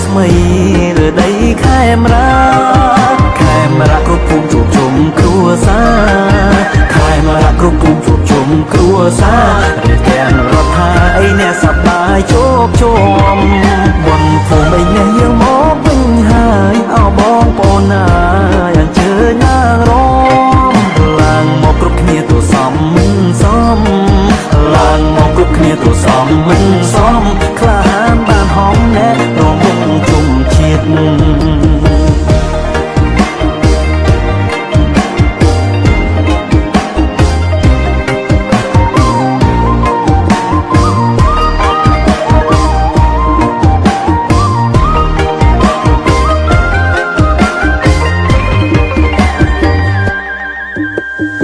ស្មីលើដីខេមរាគ្រប់ភូមិជួបជុំគ្រួសារខេមរាគ្រប់ភូមិជួបជុំគ្រួសាររាជទាំងរដ្ឋាអីអ្នកសប្បាយជោគជុំបនភូមិអីអ្នកយើងមកវិញហើយអោបងប្អូនណាអញ្ជើញណាងរំឡើងមកគ្រប់គ្នាទូសំសំឡើងមកគ្រប់គ្នាទូសំសំក្លាហានបានហំណែរងវងជុំជាតិ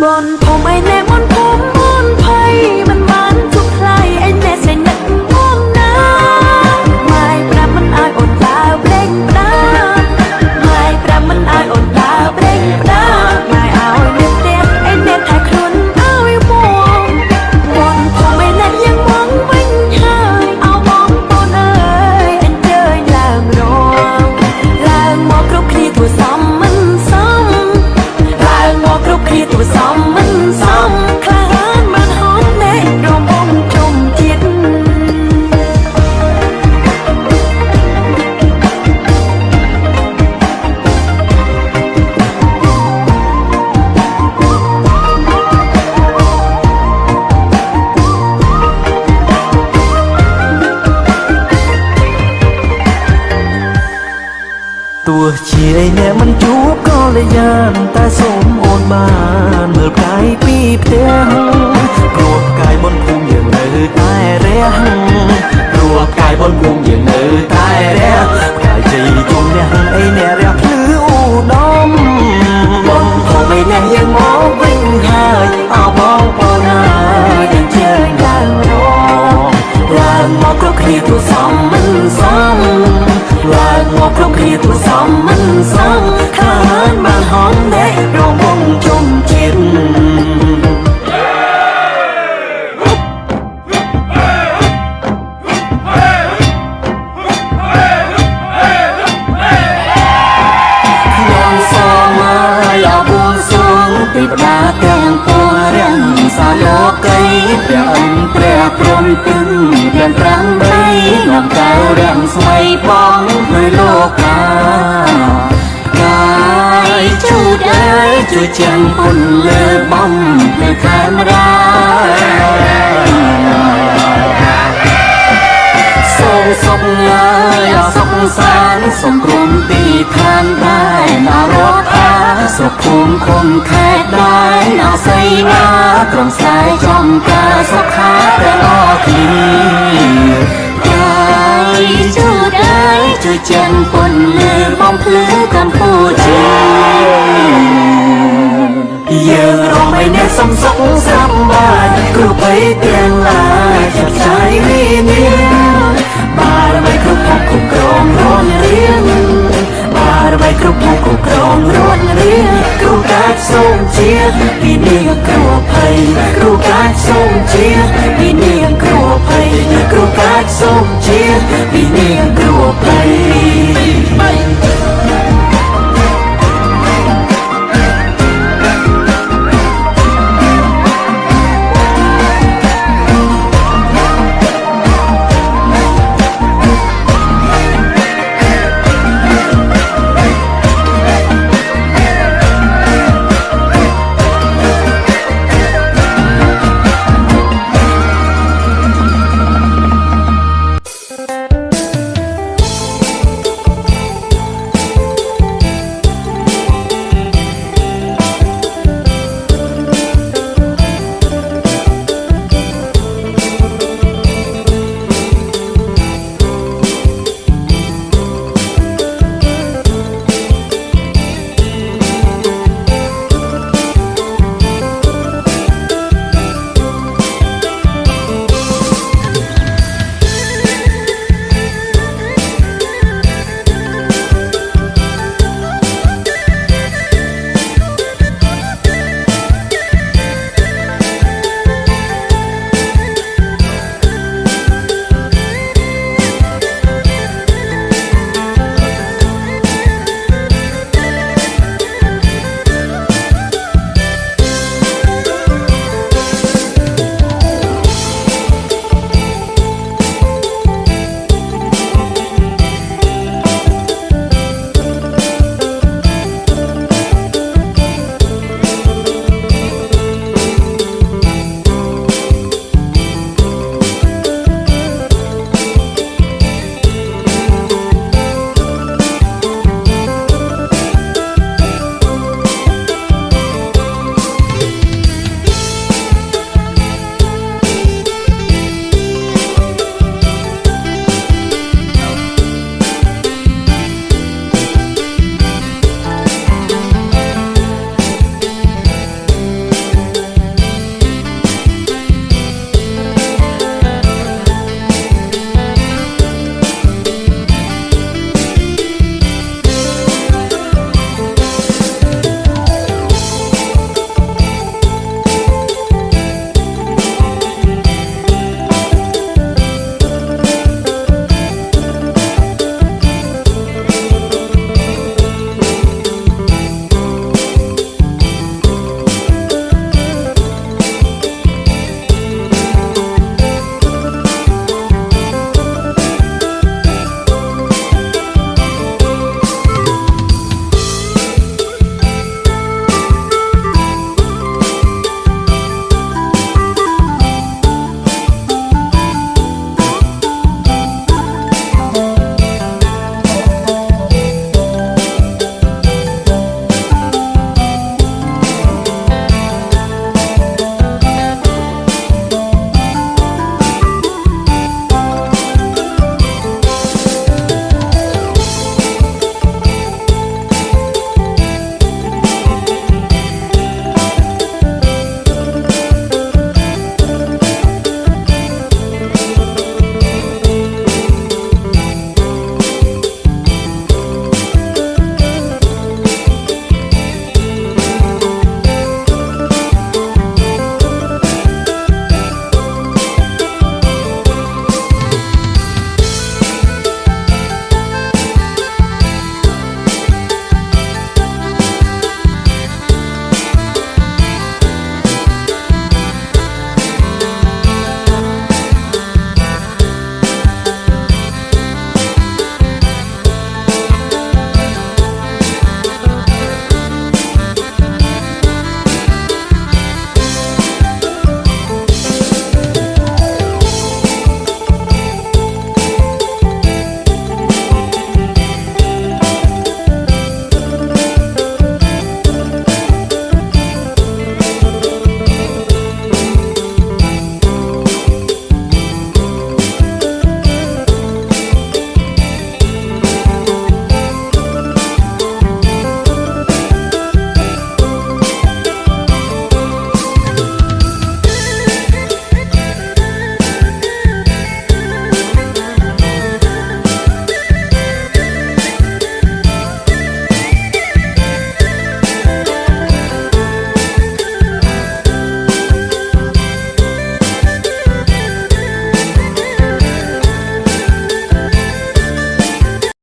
บนผมไอ้แน่บนผมบนไผ่มันทุกใครไอ้แน่ใส่หนักผมนะไม่ปรามันอายอดตาเบรกปราไม่ปรามันอายอดตาเบรกปราไม่เอาเด็ดเด็ดไอ้แน่ถ่ายครุนเอาไอ้มองบนผมไอ้แน่ยังมองวิ่งหายเอามองปนเอ้ยอันเจยลางรองลางมองครบขี้ตัวซ้ำมันซ้ำลางมองครบขี้ตัวซ้ำคลาหานมันหอมแน่รวมวงจมจิตទោះជាឯអ្នកមិនជួបក៏លែយ៉ានតែសូមអូនបានមើលផ្កាយពីផ្ទះព្រោះផ្កាយបនភូមិយើងនៅតែរះព្រោះផ្កាយបនភូមិយើងនៅតែរះផ្កាយជ័យជុំអ្នកអីអ្នករះភ្លឺឧត្តមបនភូមិឯអ្នកយើងមកវិញហើយអោបងប្អូនហើយយើងជើញឡើងរងឡើងមកគ្រប់គ្នាទូសំមិនសំឡើងមកគ្រប់គ្នាទូសំមិនសំខានបានហំណែរងវងជុំជាតិទេវតាទាំងពួងរាំងសាលោកីព្រះអិនព្រះព្រំទឹងទាំងប្រាំបីនាំកៅរាំងស្មៃបងដោយលោកាកាយជូតអើយជួយចាំពុនលើបំទៅខាងរាសូមសុខឡើយអសុខសានសូមក្រុមទីឋានដែរណារដ្ឋាសុខភូមិឃុំខេត្តដែរអាស័យណាក្រុមស្នេហ៍ចំការសុខាទាំងអស់គ្នាកាយជូតអើយជួយចាំពុនលើបំភ្លឺកម្ពុជាយើងរំឲ្យអ្នកសំសុខសប្បាយគ្រប់បីទាំងឡាយចាត់ចែងវិញ្ញាបារមីគ្រប់ភពគ្រប់គ្រងរនរៀងបារមីគ្រប់ភពគ្រប់គ្រងរនរៀងគ្រូកាចសូមជាពីនេះគ្រូភ័យគ្រូកាចសូមជាពីនេះគ្រូភ័យគ្រូកាចសូមជាពីនេះគ្រូភ័យ